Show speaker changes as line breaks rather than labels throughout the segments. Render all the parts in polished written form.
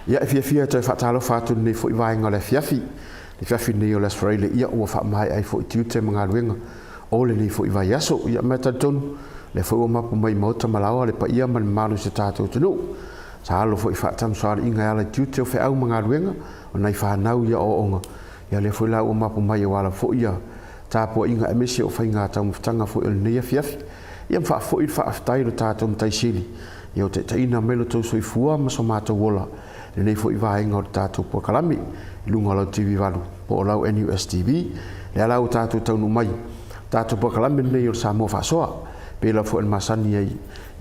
ia fia te whaatalo whātu nei fo i waenga le fiafi. Le fiafi nei o le Australia ia ua whaamai ai fo i tiute mga ruenga. O le nei fo i vai aso ia meta tonu. Le fo ua mapu mai mauta malawa le pa ia man malu se tātou tunu. Sa alo fo i whaatam soare inga ala tiute o whi au mga ruenga. O nei whanau ia o onga. Ia le fo i la ua mapu mai o ala fo ia. Tāpua inga emesi o whainga tau mwhitanga fo i le nei fiafi. Ia mwha fo i whaafitai lo tātou mtai sili. Ia o te taina melo tau soi fua maso mātou wola. Le nei fo i vaenga o tātou pua kalami. I lunga lau TV walu. Po o lau NUS TV. Le alau tātou taunu mai. Tātou pua kalami nei o Samoa whaasoa. Pela fo en masani ai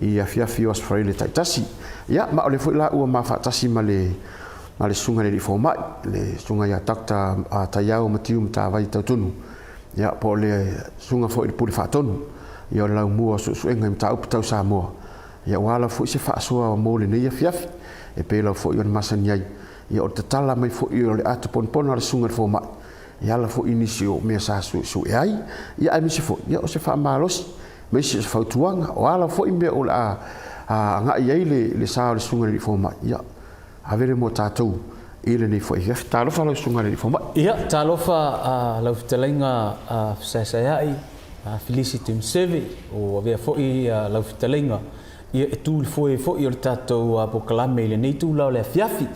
i a fiafi o Australia taitasi. Ia ma o le fo i la ua ma whaatasi ma le sunga le fo mai. Le sunga ia takta a taiao matiu mta vai tau tunu. Ia po le sunga fo i puli whaatonu. Ia o lau mua suenga mta upu tau Samoa. Ia wala fo i se whaasoa o mo le nei a fiafi. E pela fo i on masani ai. Ia o te tala mai fo i o le atu ponpona le sunga le fo mai. Ia la fo i nisi o mea sa su e ai. Ia ai misi fo. Ia o se wha maalosi. Mai se whautuanga. O ala fo i mea o le a ngai ai le sa o le sunga le fo mai. Ia. Avere mo tātou. Ile nei fo i fiafi. Tālofa lau sunga le fo mai.
Ia, tālofa lau fitalainga fsasayai. Felicity Mseve. O avea fo i lau fitalainga. Ia e tūli foi i o le tātou pokalame i le nei tūlau le fiafi.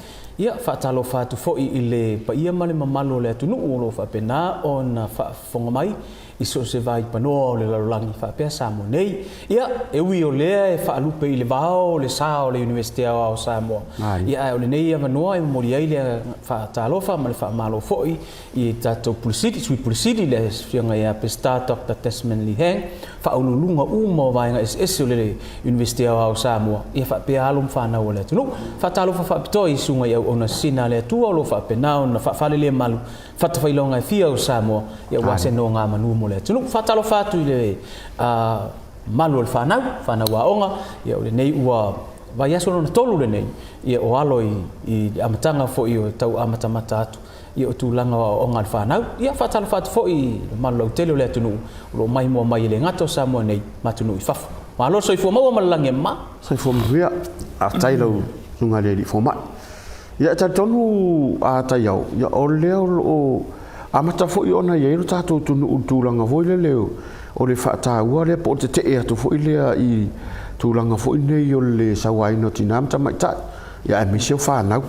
Ia whaatalo whātu foi i le pa ia male mamalo le atunu o lo whapena o na whafonga mai i so se vai panoa o le larolangi whapea Samoa nei. Ia e ui o lea e whaalupe i le vao le sa o le University o Samoa. Ia o le nei manoa e mori ai le whaatalofa ma le whaamalo foi i tātou pulisiti, sui pulisiti le whianga ia pe Star Dr. Desmond Lee Hang. Whaululunga uma o vaenga SS o le University o Samoa. Ia whapea halum whanau o le atunu. Whaatalofa whapitoa i sunga i au ona sina le atua o lo whapena o na whawhale le malu. Whatawailonga e fia o Samoa. Ia wase no ngā manu mo le atunu. Whaatalo whātu i le malu o le whanau a onga. Ia o le nei ua vai aso na tolu le nei. Ia o alo i amatanga fo i o tau amatamata atu. Ia o tūlanga o ngā whanau. Ia whaatalo whātu fo i malu au tele o le atunu. Lo mai mua mai le ngato Samoa nei matunu i whafu. Malo so i fua maua malalangi ma.
So i fua mahuia. A tailau sunga le li fua mai. Ia ta tonu a taiau. Ia o leo o amata fo i ona iei lo tātou tunu tūlanga fo i le leo. O le whaataua le po te te ea tu fo i lea i tūlanga fo i nei o le sawaino tina mta mai tai. Ia e miseo whanau.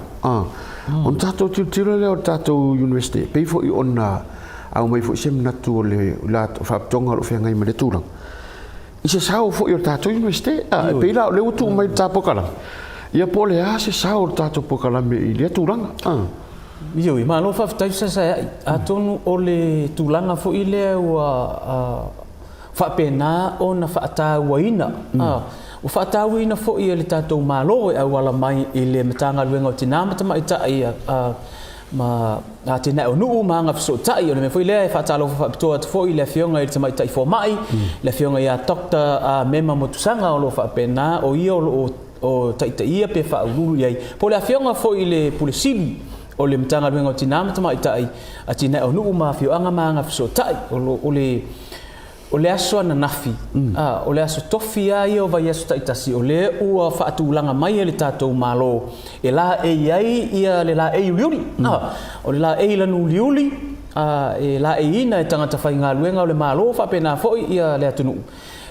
On tātou tira leo tātou university. Pei fo i ona au mai fo i seminatu o le whaptonga lo whiangai ma le tūlanga. I se sao fo i o tātou university. Pei la o leo tu mai tāpokala. Ia po le a se sao o tātou pokalame i le tūlanga.
Iyo i malo whaftai sasai a tonu o le tūlanga fo i lea ua whapena o na whaatauaina. O whaatauaina fo i le tātou malo e au ala mai i le matanga luenga o tina matama i tai ma tina o nuu maanga fiso tai o le me fo i lea e whaatalo whapitoa atu fo i le fionga i le tamai tai fo mai. Le fionga i a Dr. Mema Motusanga o lo whapena o ia o taitaia pe whaururu iai. Po le fionga fo i le pulisili o le mtanga luenga o tina matama i tai a tina o nuu ma fioanga maanga fiso tai o le aso ana nafi. O le aso tofi ai o vai aso taitasi o le ua whaatulanga mai e le tātou malo. E la e iai ia le la e uliuli. O le la e lanu uliuli. E la e ina e tangata whainga luenga o le malo whapena foi ia le atunu.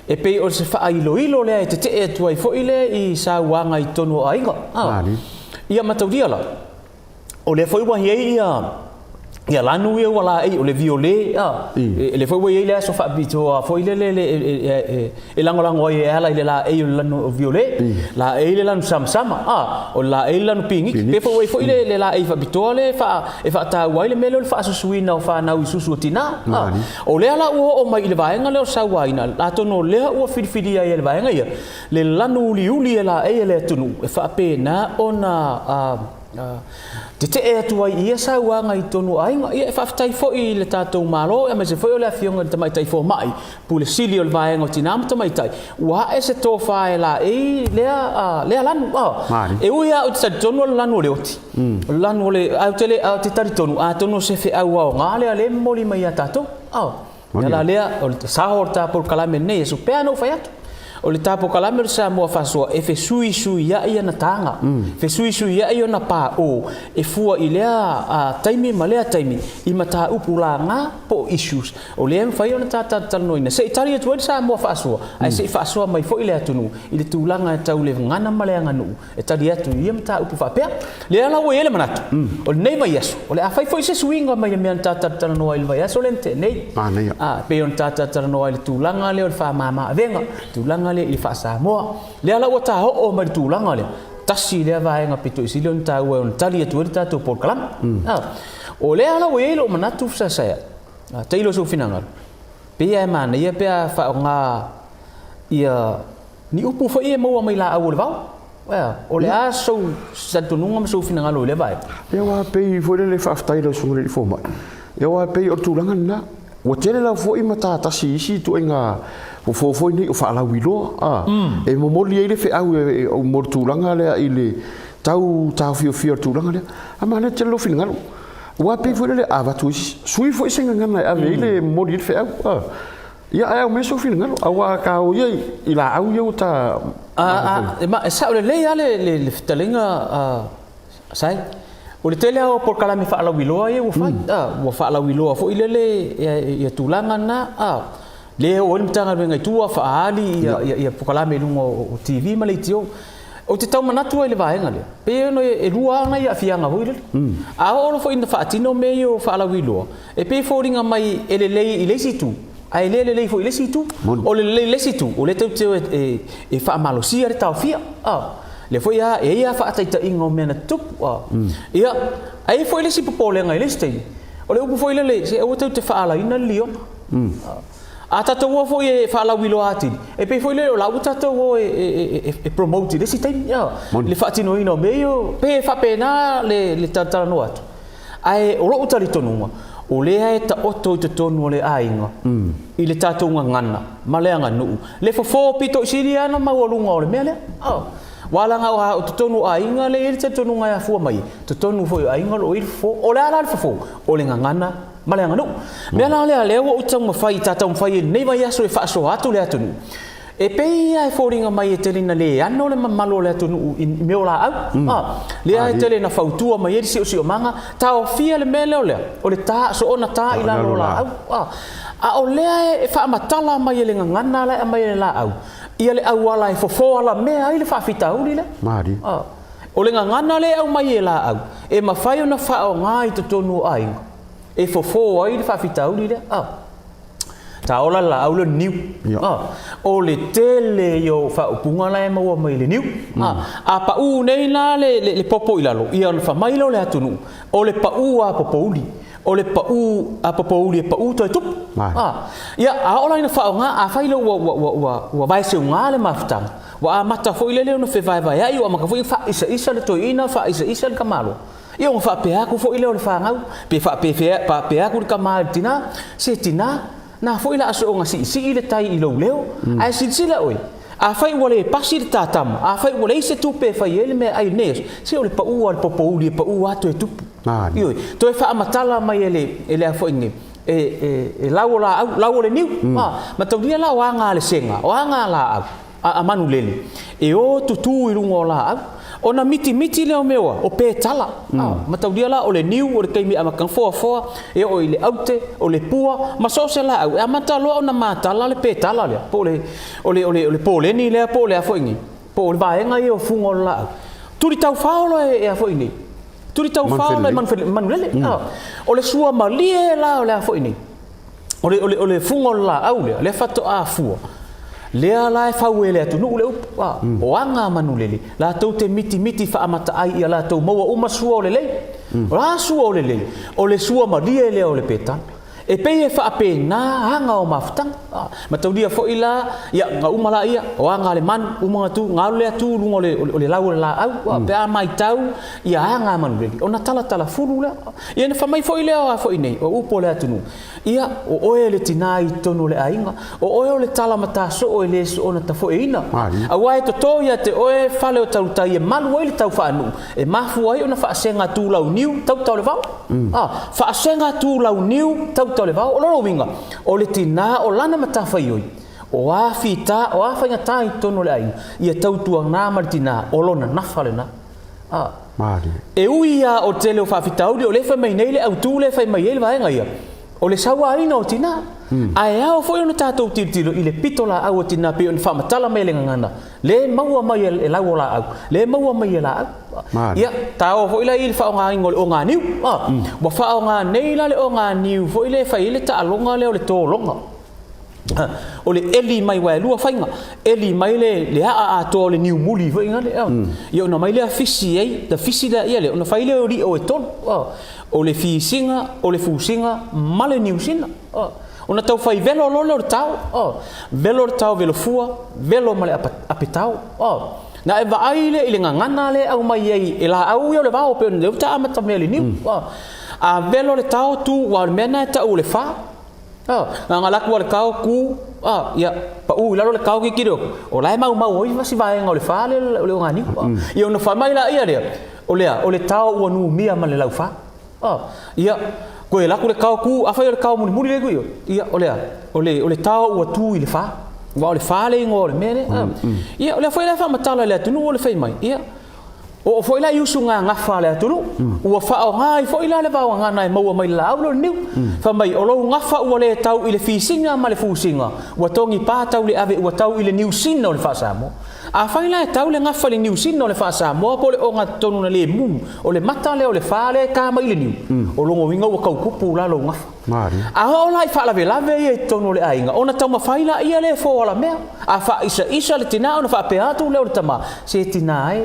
E pei o se whaailoilo lea e te te e tuai foi le i sa wanga i tonu o ainga. Ia matauria la. O le foi wahi ei ia lanu e wala ei o le viole le foi wai le so fa bito foi le langolango ai ala le la ei lanu viole la ei le lanu sama o la ei lanu pingi pe foi le la ei fa bito le fa ta wai le melo fa so suina o fa na ususu tina o le ala o mai le vaenga le sa waina la tono le o fidfidi ai le vaenga ia le lanu liuli la ei le tunu fa pena ona te te e atua i esa wanga i tonu ainga i e whaftai fo i le tātou malo e me se fo i le awhionga le tamaitai fo mai pu le sili o le vaenga o tinam tamaitai ua e se tō whae la e lea lanu e uia o te tari tonu o le lanu o le oti lanu o le au te tari tonu a tonu se fe au au ngā lea le moli mai a tātou ia la lea o le saho o le tāpol kalame nei e so pēa no whai atu o le tapo kalame le Samoa fasoa e fe sui ia ia na tanga fe sui ia ia na pa o e fua i lea taimi ma lea taimi i mata upu la nga po issues o lea mwhai ona tata talanoina se i tari atu le Samoa fasoa ai se i fasoa mai fo i lea tunu i le tūlanga e tau le ngana ma lea nganu e tari atu ia mata upu whapea lea la o ele manatu o le nei vai aso o le a fai fo i se suinga mai mea tata talanoa i le vai aso le nte nei pe on tata talanoa i le tūlanga lea o le wha mama avenga tūlanga le i fa Samoa le ala o ta ho mai tūlanga le tasi le vaenga pito isi le ta o on tali atu le tatu por kalam o le ala o ele o manatu sa sa tailo so finanga pe ia mana ia pe fa nga ia ni upu fa ia mo mai la au le vau o le aso sa tununga so finanga lo le vai
ia wa pe fo le fa tailo so le fo mai ia wa pe o tūlanga na o tele la fo i mata tasi isi tu inga o fo ni o fa la wilo e mo mo li ele fe au o mo tūlanga le ile tau fio tūlanga le a mana te lo finga wa pe fo le ava tu sui fo singa ngana a ile mo li fe au ia ai o me so finga a wa ka o ye ila au ye ta
ma sa le ale le fitalinga sai o le tele o por kala me fa la wilo e o fa la wilo fo ile le ia tūlanga na le o le mtanga venga tua fa ali ia pokala me lungo o TV ma le tio o te tau manatu le vaenga le pe no e rua na ia fianga hoile a o fo in fa tino me o fa la wilo e pe fo ringa mai ele i le situ ai le fo ile situ o le situ o le tau e fa malosia le tau fia le fo ia fa taita ingo me na tup ia ai fo ile si popole ngai le stay o le upu fo ile se o tau te fa ala ina lio a tata wo fo e fa la wilo ati e pe fo le la uta to wo e promote le sitai le fa tino ino meio pe fa pena le tata no atu ai o ro uta li tonu o le ai ta oto te tonu le ainga i le tata ngana maleanga nu le fo pito siriana ma wo lunga o le mele wala nga o tonu ainga le te tonu nga fu mai te tonu fo ainga lo il fo o le ala fo o le ngana maleanga no me ala le o utang ma fai tata um fai nei vai aso e fa so atu le atunu e pe ai foringa mai e telina le ano le malo le atunu me ola le ai telina fautua mai e si o manga ta o fia le mele o le ta so ona ta ila lo la o le e fa matala mai le ngana la mai le la au ia le au ala e fofo ala me ai le fa fita uli le
mari
o le ngana le au mai la au e mafai ona fa o ngai to tonu ai e fofo ai le fa fita uli le ta ola la au le niu o le tele yo fa upunga la e maua mai le niu a pa u nei na le popo ilalo ia le fa mai lo le atunu o le pa u a popo uli o le pa u a popo uli pa u to tup ia a ola ina fa nga a fa ilo wa vai se nga le mafta wa mata fo ile le no fe vai ai o ma ka fo fa isa le to ina fa isa le kamalo ia o fa pe aku fo ile o le fa ngau pe fa pe aku le kamal tina se tina na fo ila aso nga si ile tai ilo leo ai sila oi a fai wale pasir tatam a fai wale se tu pe fai ele me ai nes se o le pa u al popo uli pa u ato e tu io to e fa matala mai ele a fo inge e lawo le niu ma to dia la wanga le senga o anga la a manu lele e o tu i lungo la ona miti le o mewa o pe tala ma tau dia la o le niu o le kaimi ama kan fo e o ile aute o le pua ma so se la a mata lo ona mata la le pe tala le po le po le ni le po le a fo ingi po le vaenga i o fungo la turi tau faolo e a fo ingi turi tau faolo e man lele o le sua malie la o le a fo ingi o le fungo la au le fato a fuo le ala e fau ele atu no le o anga manulele la tau te miti fa amata ai ia la tau maua uma sua o le lei la sua o le lei o le sua maria le o le peta e pe e fa pe na hanga o maftang ma tau dia fo ila ia nga uma la ia o anga le man uma tu nga le atu lungo le lau la au pe mai tau ia hanga manulele ona tala furu la ia na fa mai fo ile o fo ine o upo le atu no ia o ele tinai tonu le ainga o le tala mata so o ele so ona ta fo ina a wai to ia te o fale o tau tai man o ele tau fa anu e mafu ai ona fa senga tu lau niu tau le vau fa senga tu lau niu tau le vau o lo winga o le tina o lana mata fa ioi o afita o afa ngata I tonu le ai ia tautua ngā martina olona nafa le na
Mari.
e uia o tele o whawhitau o le whai mai nei le au tū le whai mai ele vaenga ia o le sawa aina o tina ai au foi ona tātou tiro I le pitola au o tina pe on whamatala mai le ngangana le maua mai e lau o la au le maua mai e la au ia tāo foi la I le whao ngā ingo le o ngā niu wa whao ngā nei la le o ngā niu foi le whai le ta alonga le o le tō longa o le eli mai wa lua fainga eli mai le a to le new muli fainga le ia ona mai le fisi ai the fisi da ia le ona fai le o e ton o le fisinga o le fusinga male new sina ona tau fai velo lo tau velo tau velo fua velo male apetau na e vai le ngana le au mai ai e la au ia le va o pe le ta amata me le new a velo le tau tu wa mena ta o le fa nga laku le kau ku ia pa lalo le kau ki kiro o lai mau oi vasi vai nga le fa le ngani ia ona fa mai la ia o le tau o nu mia ma le lau fa ia ko e laku le kau ku a fa le kau muni le ku ia o le tau o tu I le fa wa le fa le ngo le mene ia o le fa le fa matala le tu no le fa mai ia o foi la yusu nga fa le tulu o fa o ngai foi la le va nga nai mo mai la o niu fa mai o lo nga fa o le tau I le fisinga ma le fusinga o tongi pa tau le ave o tau I le niu sin no le fa samo a fa la tau le nga fa le niu sin no le fa samo po le o nga tonu na le mum o le mata le o le fa le ka mai le niu o lo winga o ka kupu la lo nga
Mari.
a o la fa la vela ve e tonu le ainga ona tau ma fa la ia le fo la me a fa isa le tina ona fa pe atu le o tama se tina ai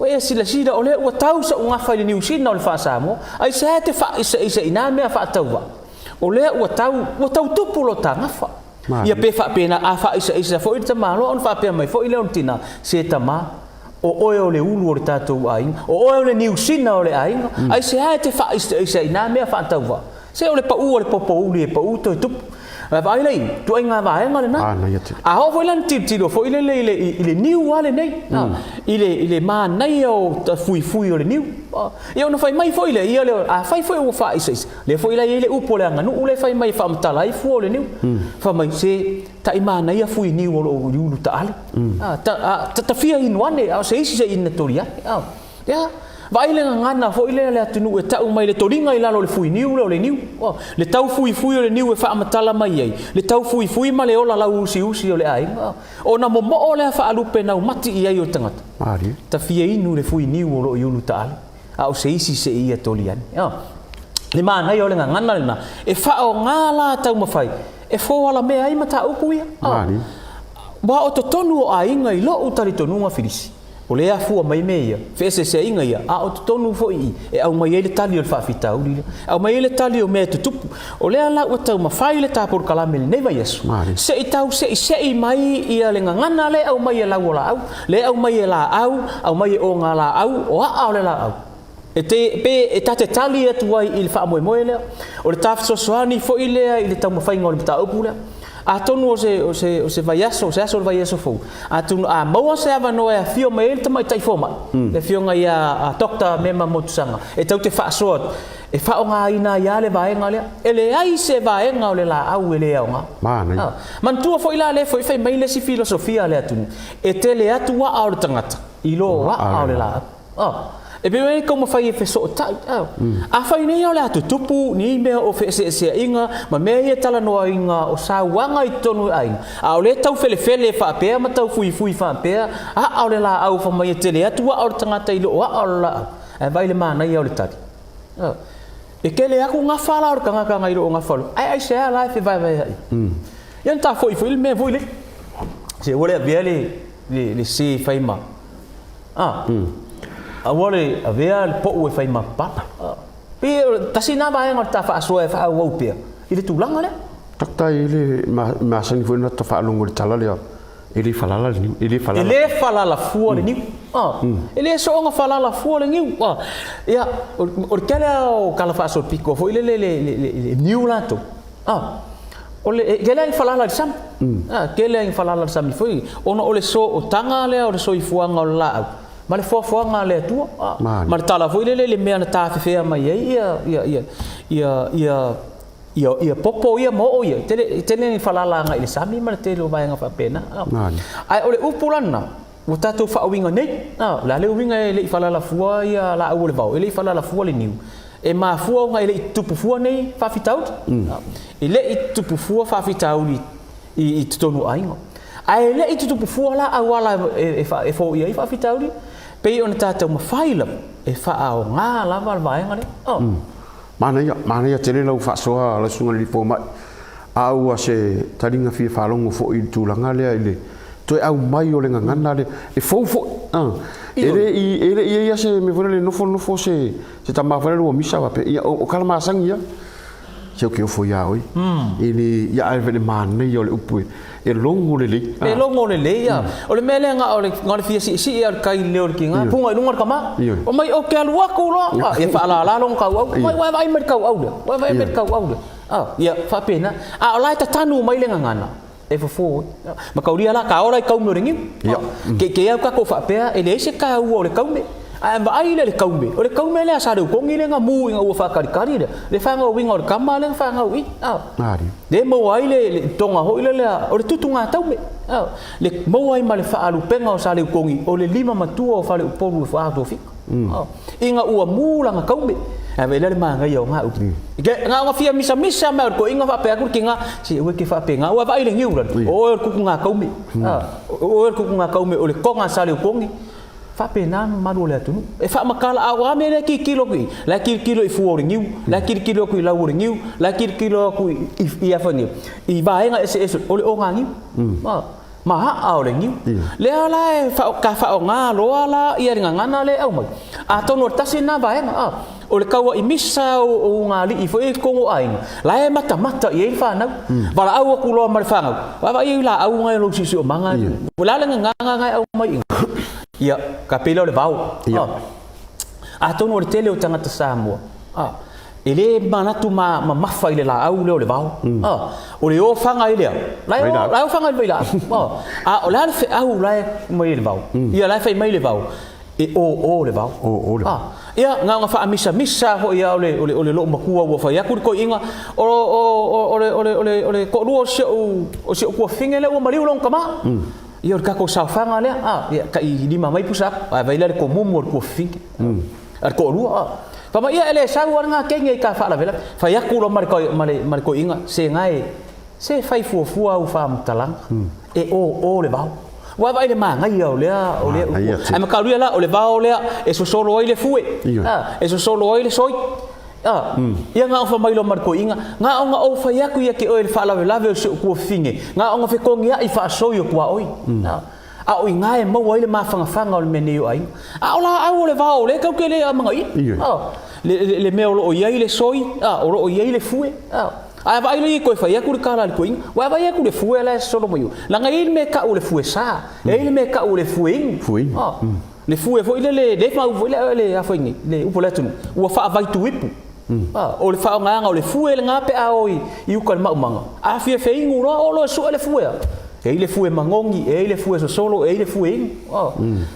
o e sila ole o tau sa unga fa le niu sin no le fa samo ai se te fa isa ina me fa tau wa ole o tau tupu lo tanga fa ia pe fa pena a fa isa fo I te malo on fa pe mai fo I le on tina se tama o le ulu o le tatou ai o le niu sin o le ai ai se te fa isa ina me fa tau wa se o le pa o le popo uli e pa u to tupu vai lei tu ai nga vai nga le na a ho foi lan tiro foi le niu ale nei ile ma nei o fui o le niu io no fai mai foi le ia le a fai foi o fai sei le foi la ile upo le nga no le fai mai fa mtala I fu le niu fa mai se ta ima nei a fui niu o lu ta ale ta fia in one a sei se in toria ya vai le ngana fo ile le atunu e tau mai le toringa I lalo le fui niu le niu le tau fui o le niu e fa matala mai ai le tau fui ma le ola la usi o le ai ona mo o le fa alupe na mati I ai o tangata
Mari.
ta fia inu le fui niu o lo iulu ta ale a o se isi se ia tolian le mana I o le ngana le na e fa o ngala tau mafai e fo ala me ai mata upu ia
Mari.
wa o tonu o ainga I lo utari tonu nga filisi o le afu mai meia fese se inga ia a o tonu fo I e au mai ele tali o fa fita o li au mai ele tali o me tupu o le ala o tau ma fai le tapor kalame nei vai yesu se I tau se mai ia le ngana le au mai la ola au le au mai la au mai o nga la au o a le la au e te pe e tate tali atu ai I le fa mo le o le taf so soani fo I le tau ma fai ngol ta opula a tonu o se vaiaso se aso vaiaso fo a tonu a mo se ava no e fio mai te mai tai foma le fio nga ia a dokta mema motusanga e tau te fa so e fa nga ina ia le vaenga le ele ai se vaenga o le la au ele nga man tu fo ila le fo fai mai le si filosofia le atu e te le atu wa au tangata I lo wa au le la e pe mai como fai fe so tai a fai nei o le atu tupu ni me o fe se inga ma me ia tala no inga o sa wanga I tonu ai a o le tau fele fa pe ma tau fui fa pe a o le la au fa mai te le atu o tangata I lo o la e vai le mana ia o le tali e ke le aku nga fala o kanga I lo nga falo ai se la fe vai ai ia ta foi me voi le se ora viale le si fai ma a wale a vea le po e fai mapapa pe tasina vai ngor ta fa so e fa wo pe ile tulanga le
takta ile ma sani foi na ta fa longo le tala le ile falala fu le ni ile so nga falala fu le ni ya o kele o kala fa so pico foi le niu lato o le kele falala le sam kele falala le sam foi ono o le so o tanga le o le so I fuanga o la ma le fofoanga le tua ma le tala foi le mea na tafefea mai ai ia
ia popo ia mo ia tele ni falala nga ile sami ma te lo vai nga fa pena ai ole upulana o tatu fa winga nei la le winga le falala fua ia la o le vau ele falala fua le niu e ma fua nga ile tupu fua nei fa fitau ile tupu fua fa fitau i tonu ainga ai le tupu fua la awala e fo ia fa fitau pe ona tatu ma faila e fa ao nga la vai nga le
mana ia tele lau whaasoa la sunga li fo mai au a se taringa fia whalongo fo i tūlanga lea ile toi au mai o le ngangana le e fo ele ia se me vore le nofo se tamawhare rua misa wape ia o kalamasangi ia se o ke o fo ia oi ili ia ai vene mana ia o le upu e longo le le
ia o le mele nga o le ngale fia si ia kai leo le kinga punga lunga kama o mai o ke alua ko lo ia fa la long kau au vai mer kau au de vai mer kau au de ia fa pena o lai ta tanu mai le ngana e fo ma kau ria la ka ora kau no ringi ke au ka ko fa pea ele se ka o le kau me ba ai le kaume o le kaume le sa do ko ngi le nga mu nga o fa kari le fa nga o winga o kama le fa nga wi de mo ai le tonga ho ile le o le tutunga tau me le mo ai ma le fa alu penga o sa le ko ngi o le lima matua o fa le poru fa do fi inga ua mu la nga kaume ave le ma nga yo nga u ke nga fia misa ma ko inga fa pe ku kinga si we ki fa pe nga wa vai le ngi u o ku nga kaume o ku nga kaume o le ko nga sa le ko ngi fa pena malu le tunu e fa makala awa me le kilo ki la kilo i fuori ngiu la kilo ku la uri ngiu la kilo ku i afani i va nga ese ole o ngangi ma ha ole ngiu le ala fa ka fa nga lo ala ia nga ngana le au mai a tono tasina va nga ole kawa i misa o ngali i fo e kongo ai la e mata i fa na bala au ku lo mar fa nga va i la au nga lo si o manga la nga au mai ia kapelo le vau a tono le tele o tangata Samoa ele manatu ma mafa ile la au le vau o le o fanga ile la o fanga ile la o la fe au la mai le vau ia la fe mai le vau e o le vau ia nga fa misa ho ia o le lo makua o fa ia ko inga o le ko ruo o se ko fingele o mali long kama ia ka ko sa fanga le ia ka i lima mai pusa vai le ko mumo ko finke ko rua fa ma ia ele sa wa nga kenga ka fa la vela fa ia ku lo mar ko inga se ngai se fai fu au fa mtalang e o le bau wa vai le ma ngai o le ai ma ka lu la o le bau le e so solo ile fue e so solo ile soi ia nga fa mai lo mar ko inga nga o fa ia ku ia ke o le fa la vela ve so ku finge nga o fe ko ngia i fa so yo kwa oi o inga e mo ile ma fanga o le meneu ai o la au le va o le ka ke le manga i le me o ia ile soi o ia ile fue ai vai le ko fa ia ku ka la ko inga wa vai ku le fue la so lo mo la nga ile me ka o le fue sa ile me ka o le fue le fue fo ile le fa o le afangi le upoletu o fa vai tu ipu o le fa nga o le fue le nga pe a oi i u ka manga a fie fe ingu o lo so le fue e ile fue mangongi e ile fue so solo e ile fue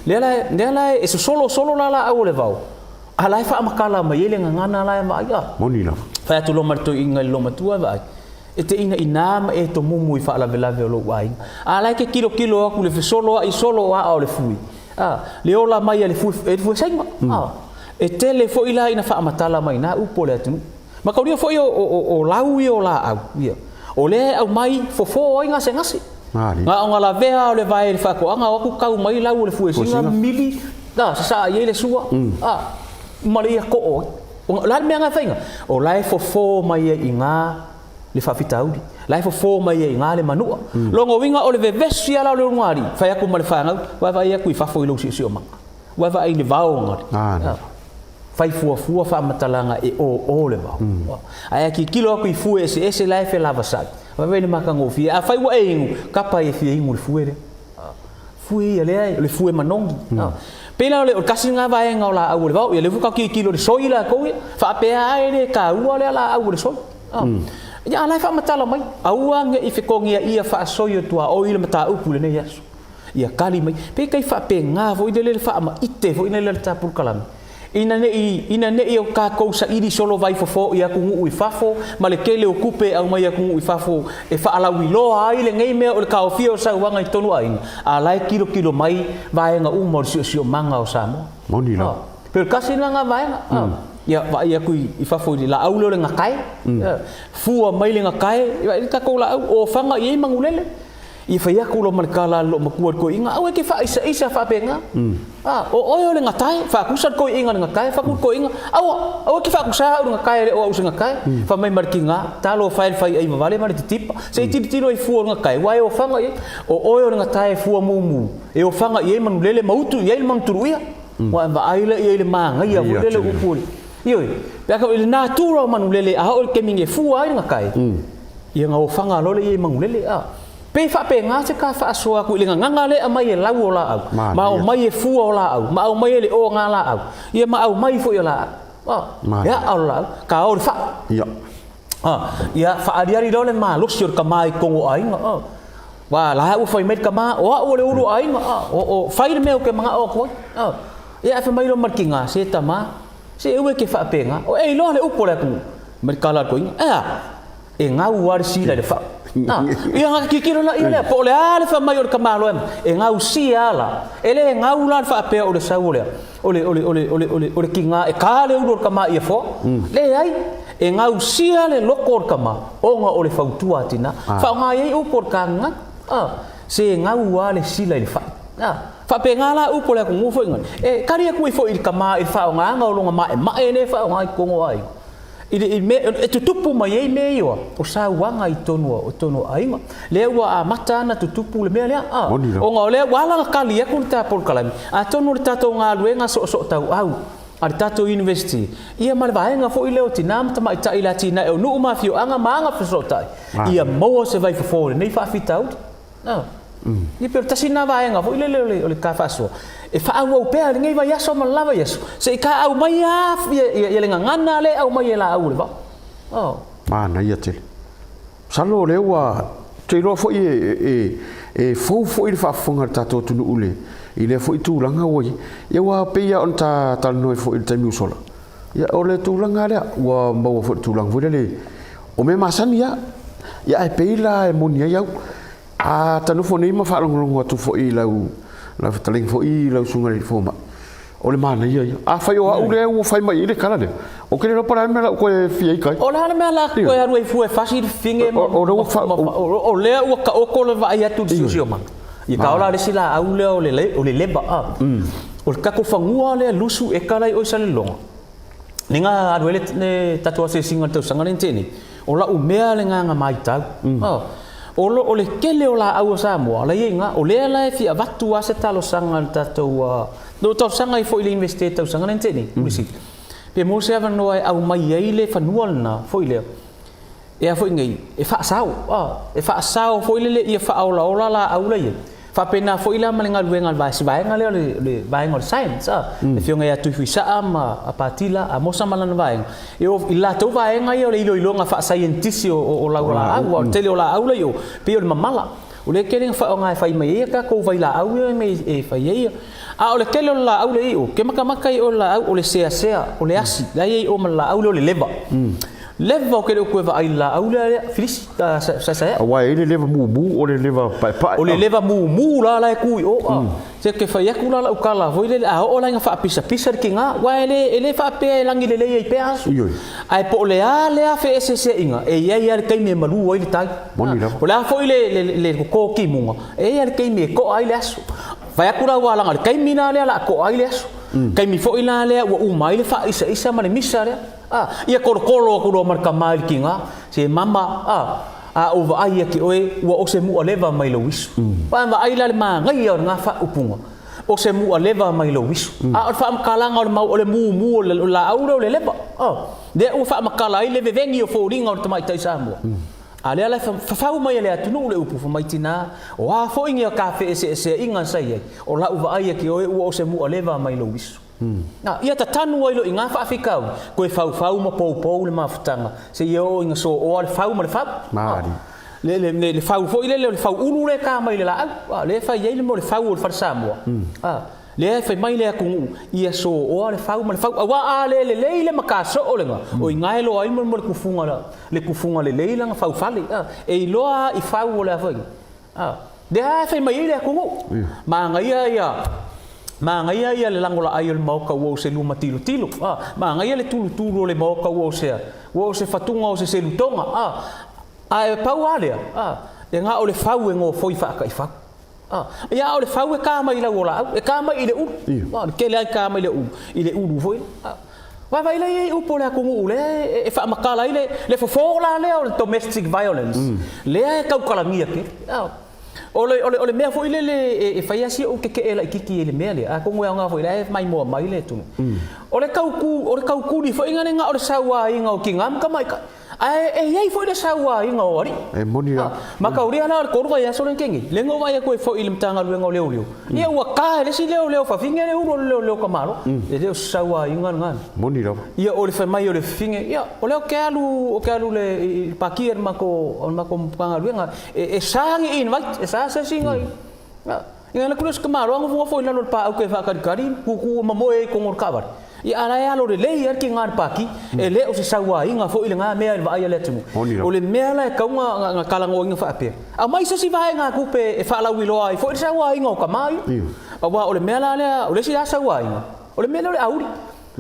le la e so solo la o le vau ala fa makala ma ile nga na la ma ia
moni la
fa tu lo marto inga lo matua vai e te ina ma e to mumu i fa la vela ve lo wai ala ke kilo ku le fe solo o le fue le ola mai le fue senga e tele fo ila ina fa matala mai na upo le atu ma ka ria fo o lau o la au ia o le au mai fo inga se ngasi nga nga la vea o le vai fa ko anga ku kau mai lau le fue singa mili sa ye le sua maria ko o la me nga fainga o la fo mai inga le fa fitaudi la fo mai inga le manua longo winga o le vevesi ala le ngari fa ya ku mal fa nga wa vai ku fa fo ilo si o ma wa vai le vao ngari fai fua fa matalanga e o le va ai ki kilo ku fu ese life lava sa va veni makango fi a fai wa e kapa e fi ngul fuere fui le fue manongi pela le kasinga va en ola au le va le fu ka ki kilo de soila ko fa pe ai le ka u le la au le so ya la fa matala mai au nga i fe kongia ia fa soio tua o ile mata upu le ne yaso ia kali mai pe kai fa pe nga vo ile le fa ma ite vo ile le ta pur kalam ina ne o ka ko sa iri solo vai fo ia ku ngu i fafo ma le kele o kupe au mai ku ngu i fafo e fa ala wi lo ai le ngai me o ka ofio sa wanga i tonu ai a lai kilo mai vai nga u mo sio manga o sa mo
moni la
per kasina nga vai nga ia va ia ku i fafo di la au lo le nga kai fu mai le nga kai i ka ko la o fanga i mangulele i fa ia kulo markala lo makuat ko inga au ke fa isa fa penga o le ngatai fa kusat ko inga ngakai fa ko inga au ke fa kusa o ngakai o usa ngakai fa mai markinga talo file fa ai vale mar tip se tiro i fu ngakai wa o fanga o le ngatai fu mumu e o fanga i manulele mautu i man turuia wa va ai le manga ia lele upul ioi pe ka le natura manulele a o ke minge fu ai ngakai ia nga o fanga lo le i manulele pe fa pe nga se ka fa so aku le nga le mai e lau ola au ma o mai e fu ola au ma o mai le o nga la au ia ma au mai fu ola ya ola ka o fa ya fa ari dole ma lu sur ka mai ko ai nga wa la u foi met ka ma o le uru ai nga o fai me o ke mga o ko ya fa mai lo markinga se tama se u ke fa pe nga o e lo le u po le ku merkala ko e nga u war si le fa ia nga kikiro la ia le po le ale fa maior kamalo e nga usia la ele nga ula fa pe o le saule ole kinga e kale ur kama ia fo le ai e nga usia le lokor kama o nga ole fautua tina fa nga ia u por kanga se nga ua le sila le fa fa pe nga la u po le ku fo ngon e kari ku fo il kama il fa nga nga lo nga ma ne fa nga ko ai e tutupu mai ei me yo o sa wanga i tonu ainga le wa mata na tutupu le me le o nga le wala kali ya kun ta por kalami a tonu ta to nga luenga so tau au ar tato university ia mal vaenga fo ile o tinam tama ita ila tina e no ma fio anga manga fo tai ia mo se vai fo nei fa fitau ni per tasina vaenga fo ile le ka faso e fa au pe ngai vai aso ma lava yeso se ka au mai ia le ngana le au mai la au le va
mana ia te salo le wa te ro fo e fo il fa fonga tato tunu ule ile fo tu langa wo ia wa pe ia on ta no fo il tamiu sola ia ole tu langa le wa mo fo tu lang vo le o me masani ia e pe la e monia ia a tanu fo nei ma fa longo tu fo i la taling fo i la sunga le fo ma o le mana ia a fai o au le o fai mai le kala le o ke le para me la ko e fi ai kai
o la me la ko ya no e fu e fasi finge o le o ka o ko le vai atu sio ma i ka ola le sila au le o le leba o ka ko fangua le lusu e kala i o sale longa ninga aduele ne tatua se singa tau sanga le teni o la u mea le nga mai tau o le kele o la au sa mo la yenga o le la fi avatu a se talo sanga tato do to sanga i fo ile investe tau sanga nenteni misi pe mo se no ai au mai ai le fanual na fo ile e a fo ngai e fa sao fo ile le fa ola la au la ye fa pena fo ile malenga luenga va si vai ngale le vai ngol science e fio ngai atu fi sa ama apatila a mosa malana vai e o ila to vai ngai o le ilo nga fa scientist o la au tele o la au la yo pe o mamala o le kele fa ngai fa mai ka ko vai la au me e fa ye a o le kele o la au le o ke maka o la au o le sea o le asi la ye o la au le leva leva o ke le ko va ai la au le filis sa
wa ele leva mu o le leva pa
o le leva mu la ku o se ke fa ya ku la o kala vo ile a o la nga fa pisa kinga wa ele fa pe langi le ye pe asu ai po le a fe se inga e ia kai me malu o ile tai o la fo ile le ko ki munga e ia kai me ko ai le asu fa ya ku la wa la kai mina le la ko ai le asu kai mi fo ila le wa mai le fa isa ma le misa le ia korokolo ko do marka mai kinga se mama o va ai ki oe wa o se mu leva mai lo wisu pa va ai la ma ngai o nga fa upunga o se mu leva mai lo wisu a fa am kala nga o le mu la auro le leva de o fa am kala ai le vengi o fo ringa o tamai tai sa mo ale ala fa mai le atunu le upu fa mai tina o a fo inga ka fe se inga sai o la va ai ki oe o se mu leva mai lo wisu ia ta tanu ai lo inga fa fikau ko fau mo po le mafutanga se yo inga so o le fau mo le fau le fau fo ile le fau ulu le ka mai le la le fa ye le mo le fau o fa samo le fai mai le ku ia so o le fau ma le fau wa le makaso o le nga o ngai lo ai mo le kufunga le langa fau fali e loa I fau o le fai de fai mai le ku ma ngai ia le langola ai le mau ka wo se luma tilo ma ngai le tulu le mau ka wo se fatunga o se lutonga e pau ale e nga o le fau e ngo foi fa ka fa ia o le fau e ka mai la ola e ka mai le u ke le ka mai le u ile u foi vai le u po le ku le e fa makala ile le fo la le o domestic violence le ka kala mia ke ole mea foi le e fai asi o ke ela kiki ele mea le a ko nga foi le mai mo mai le tu ole kauku ni foi nga nga o sawa inga o kingam ka mai ka ai foi le sawa inga o ri
e moni
maka uri ana ko ruwa ya so len kengi le ngo vai ko foi ilim tanga lu ngo leo ia wa ka le si leo fa finge le uro leo ka malo e le sawa inga nga
moni lo
ia ole fa mai ole finge ia ole o ke alu le pakir mako panga lu nga e sangi invite sa singa ia le kulos ka malo ngo foi la lo pa o ke fa kari ku mamoe ko ngor kabar ia ala ya lo le ia ki ngar paki e le o se sawa inga fo ile nga mea va ia le tumu o le mea la ka nga kalango inga fa ape a mai so si vai nga ku pe e fa la wilo ai fo sawa inga ka mai wa o le mea la o le si sawa inga o le mea le auri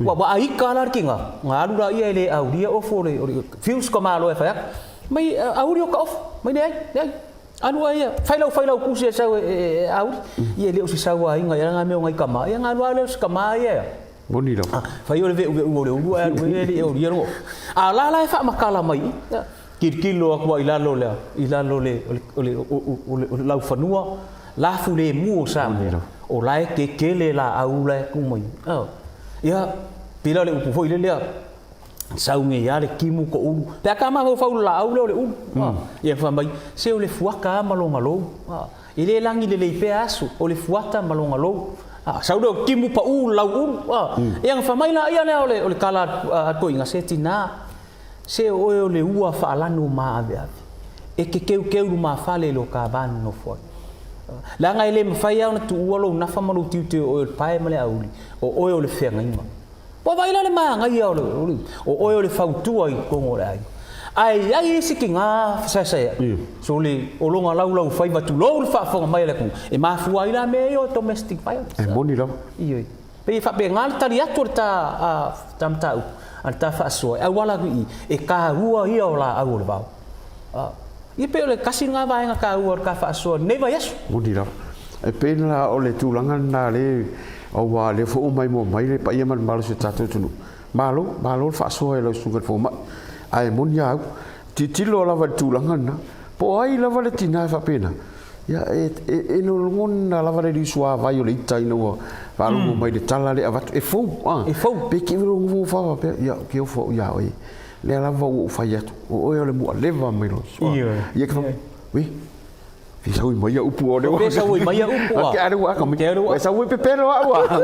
wa ai kala ki nga alu la ia le auri o fo le fius ko malo e fa mai auri o ka off mai nei anu ia failau ku se sawa auri ia le o se sawa inga ia nga me ngai ka mai nga alu le ka mai ia
boni lo
fa yo le ve o le le o rio la fa makala mai kilo ko ilalo le o la fanua la fu le mu sa o la ke le la au la ku mai ia pila le u foi le saunge ya le kimu ko u pe ka ma fa la au le u ia fa mai se o le fuaka malonga lo ile langi le pe asu o le fuata malonga lo saudo kimu pa u lau yang fa mai la ia le ole kala ko inga setina se o le ua fa lanu ma ave e ke lu ma fa le lo ka ban no fo la ngai le fa ia na tu o lo na fa malu tiu o pai male auli o le fe ngai ma po vai la le ma ngai o le fa tu ai ko ngora ai sikinga sa so le o longa lau fai batu lo fa fa mai le ku e ma fu ai la me o domestic violence
e moni lo
io pe fa pe ngal tali aturta tam tau alta fa so ai wala ku e ka hua ia ola au le bau i pe le kasi nga vai nga ka hua ka fa so ne vai asu
moni lo e pe la o le tulanga na le o wa le fo mai mo mai le pa ia mal malo se tatu tunu malo fa so e lo su fo ma ai mon ya ti lo la tu langana po ai la vale tina fa pena ya e no ngon la vale di sua vai o le tai no va lo mai de tala le avat e fo pe ki lo fa pe ya ki o fo ya oi le la va o fa ya o le mo le va mai lo ya ka oui vì sao mới yêu bùa đấy
vì sao mới yêu bùa
cái đó còn mình vì sao mới pe đó à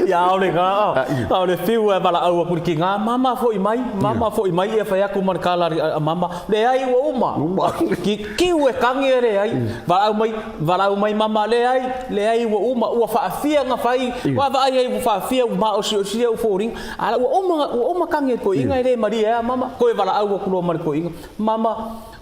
ya le ga le fiu ba la au ku ki nga mama foi mai e fa ya ku man kala mama le ai wo uma ki we kangere ai va au mai mama le ai wo uma wa fa fia nga fai wa va ai fa fia ma o si o foring ala wo uma kangere ko inga le maria mama ko va la au ku lo man ko inga mama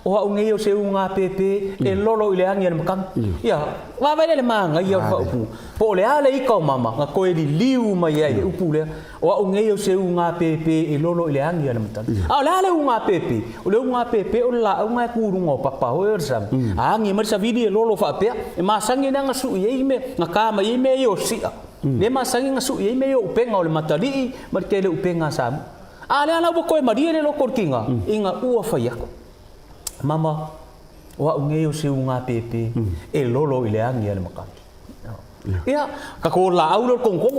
o au ngai o se unga pepe e lolo ile angi le makang ia wa vai le manga ia fa upu po le ale i ko mama nga ko e liu mai ai upu le o au ngai o se unga pepe e lolo ile angi le matan a le ale unga pepe o la unga ku rungo papa o ersam angi mar sa vidi e lolo fa pe e ma sangi nga su ye me nga ka mai me yo si le ma sangi nga su ye me yo penga o le matali mar ke le upenga sam a le ala ko e maria le lo korkinga inga ua fa ya mama wa ngei o se unga pepe e lolo ile angi le maka ia ka ko la au lo kongo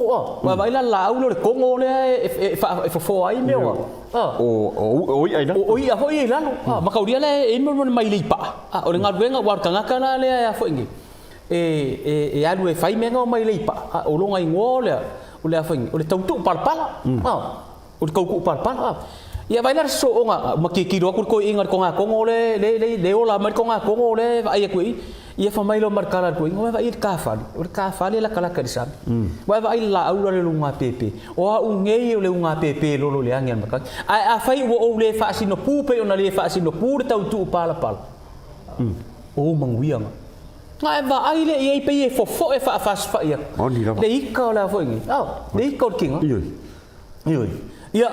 wa vai la au lo kongo le e fa fo ai me o
ai na
o ia hoi la maka uria le e mo mai le pa o le ngadwenga wa kanga kana le ya fo ngi e alu e fai menga mai le pa o lo ngai ngole o le fa ngi o le tautu palpala o le kauku palpala ia vai la so nga makikiro ko ingar ko nga kongo le ola mai ko nga kongo le vai ku ia fa mai lo markala ko inga vai ka fali la kala kadisan vai la au le lunga pepe o u ngei le lunga pepe lo le angel maka a fai o le fa sino pu pe ona le fa sino pu tau tu pala o manguianga ngai va ai le ia pe fo e fa fa ia le ika la fo ngi le ika kinga ia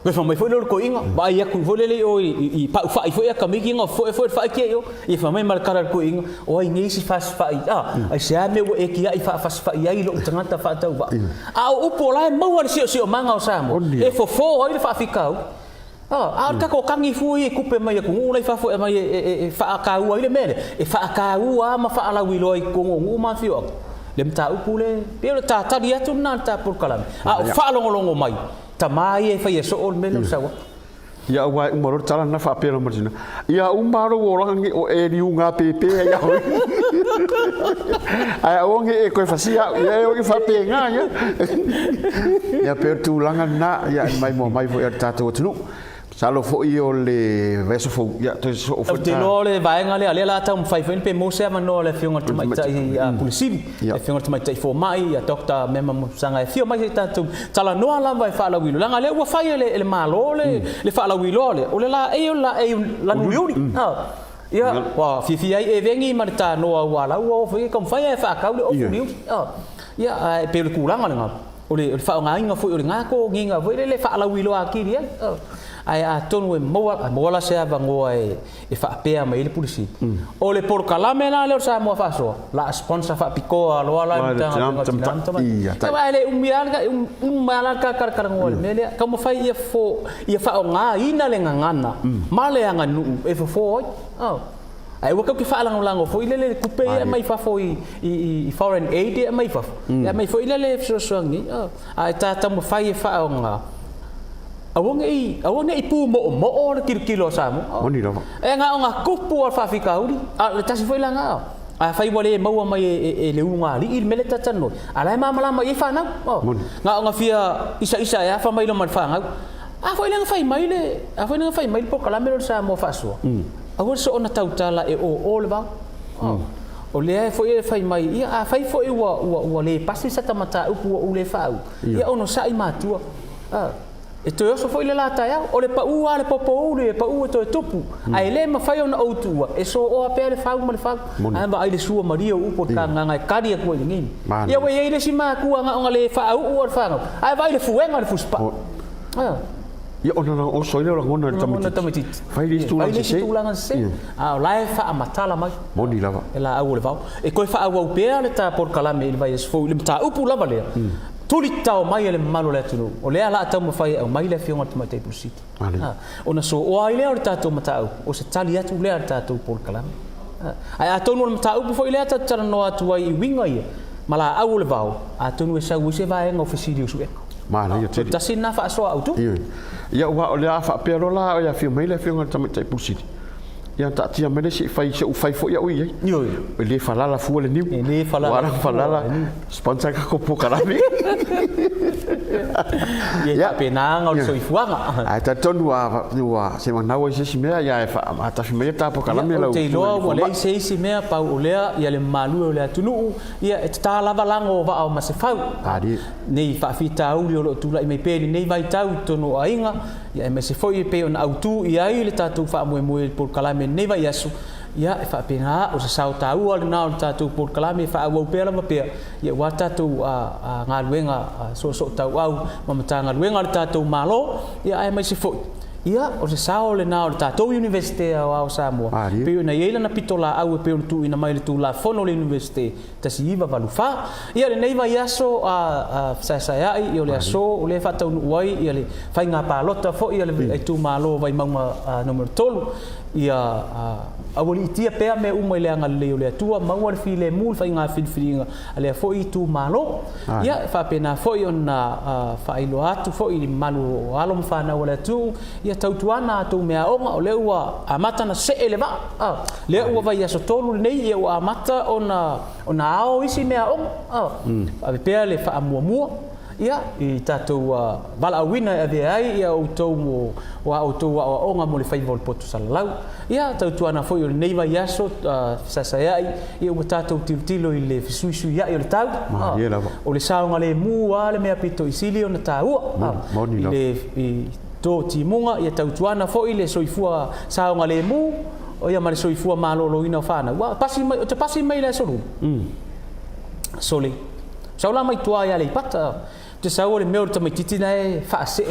me fa mai foi lo ko inga ba ia ku foi le o I pa fa foi a kamiki inga foi fa ke yo I fa mai markara ko inga o ai ngi si fa ai se me o e ki ai fa ia I lo tangata fa tau ba a o pola mau ar sio manga o samo e fo ai fa fikau ka ko kangi fui ku pe mai ku ngai fa foi mai e fa ka u ai le mele e fa ka u ma fa ala wi lo ko ngu ma fio le mta u pule pe ta dia tu na ta por kalam fa longo mai tamai e fai so ol melo sawa
ia wa umaro tala na fa pelo martina ia umaro orangi o e riunga pepe ia ho ai onge e ko fasia ia o fa pe nga ia per tu langa na ia mai fo ia tato tunu salo fo io le verso fo ia to so fo
te lo le vai nga le la ta fai fe pe mo se ma no le fiunga tu mai tai polisi le fiunga tu mai tai fo mai ia dokta mema mo sanga e fio mai ta tu tala no ala vai fa la wilo langa le wa fai le malo le fa la wilo le o le la la nuiuri ia wa fi ai e vengi ma ta no wa la o fo kom fai fa ka le o niu ia pe le kulanga nga o le fa nga inga fo o nga ko nginga vo le fa la wilo akiri ai a tonu e moala se ava ngoa e fa pea mai le polisi o le por kalame na le sa mo fa so la sponsor fa piko a lo ala mta ia vai le umiala ka kar ngol mele como fai ia fa nga ina le ngana male anga nu e fo ai waka ki fa lango foi le kupe mai fa foi I foreign aid mai fa mai foi le so ngi ai ta mo fai fa nga awonge I pu mo o kilo samu
oni lo
e nga kupu al fa fikauri le tasi foi langa a fai wale mau mai e le unga li il mele tatano ala mama mai fa na nga fia isa ya fa mai lo man fa nga a foi langa fai mai le fai mai po kala melo sa mo fa so a so ona tautala e o le ba o le foi fai mai ia a fai foi wa le pasi sa tamata upu o le fa ia ono sa I matua e to so foi le lata ya o le pa u ale popo le pa u to tupu ai le ma fai ona outua e so o pe le fa ma le fa ai ba ai le sua maria u po ka nga kari ko ngi ia we ile si ma ku nga le fa u fa ai vai le fuenga le fuspa
ia ona o so ile ngona tamiti fai le tu
se a lai fa matala mai
moni lava
ela au le va e ko fa au pe le ta por kalame il vai so le ta upu lava le tuli tau mai le malo le tunu o le ala tau mafai o mai le fiona te mai pusiti ona so o ai le o tatu matau o se tali atu le tatu por kalame ai atonu le matau po foi le tatu no atu ai winga ia mala au le vau atonu e sa wise vai ngo fasidi usu
mala ia te
tasina fa so autu
ia wa o le afa pero la o ia fi mai le fiona te mai pusiti ia ta tia mele si fai se u fai fo ia ui
yo
le falala fu le niu
le falala
falala sponsor ka ko po karami
ia pena ngau so ifuanga
ai ta tonu wa se mana wa se mea ia fa ata fi mea ta po karami la
te lo wa le se mea pa o le ia le malu o le tunu ia ta lava lango va o ma se fau nei fa fita u lo tu la me pe nei vai tau tonu ainga ia me se foi pe on autu ia ile tatu fa mo por kalame nei vai asu ia fa pena o se sau tau al na tatu por kalame fa o pe la pe ia wa tatu a ngaluenga so tau au mamata ngaluenga tatu malo ia ai mai se foi ia o se sao le na o tatu universite o Samoa pe na ia na pitola au pe tu ina mai tu la fono le universite tasi iva valufa ia le nei vai aso a sa ia o le aso o le fa tau wai ia le fai nga palota fo ia le tu malo vai manga numero tolu ia awali tia pe me uma le anga le tua mawar fi le mul fa nga filfilinga ale fo I tu malo ia fa pena fo ona fa ilo atu fo I malu alo mfa na wala tu ia tautuana tu mea onga o le ua amata na se eleva le ua vai aso tolu nei ia ua amata ona ao isi mea onga ave pea le fa mua ia I tātou walaawina e avea ai ia outou mo wa outou wa onga mo le whaivol poto salalau ia tautuana foi o le neiva iaso sasaiai ia ua tātou tilotilo I le fisuisui ia I o le tau o le saonga le mua le mea pito isili o na tāua I le tō timunga ia tautuana foi le soifua saonga le mu o ia mare soifua maloloina o whāna wa te pasi mai le solu sole saula mai tua ia le pata te sau le meo tamaititi na e whaase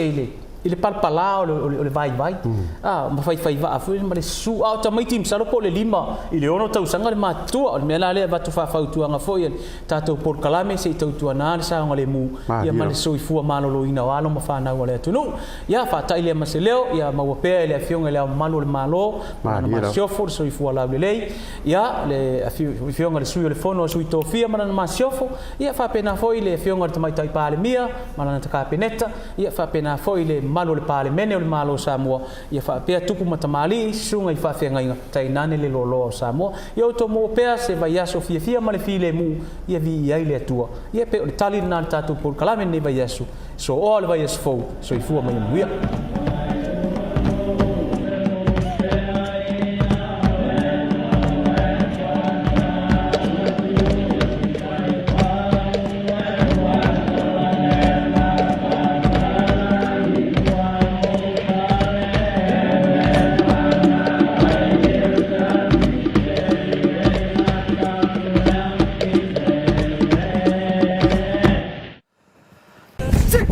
I le palpala o le vai ma fai va fu ma le su au tamaiti msalo po le lima I le ono tausanga le matua o le mea le batu whawhautuanga foi tātou por kalame se tautua nā le saonga le mu ia ma le soifua maloloina o alo ma whanau le atunu ia whatai le maseleo ia mawapea le afionga le malo le malo ma siofo le soifua lau le lei ia le afionga le sui o le fono sui tofia ma na siofo ia whapena foi le afionga le tamaitai pāle mia ma na takapeneta ia whapena foi le malo le pale mene o le malo Samoa ia whapea tupu matamali sunga I whawhengainga tainane le lolo o Samoa ia o to mo pea se vai aso fia ma le file mu ia vi I ai le atua ia pe o le tali nā tātou por kalame ne vai aso so o le vai aso fau so I fua mai muia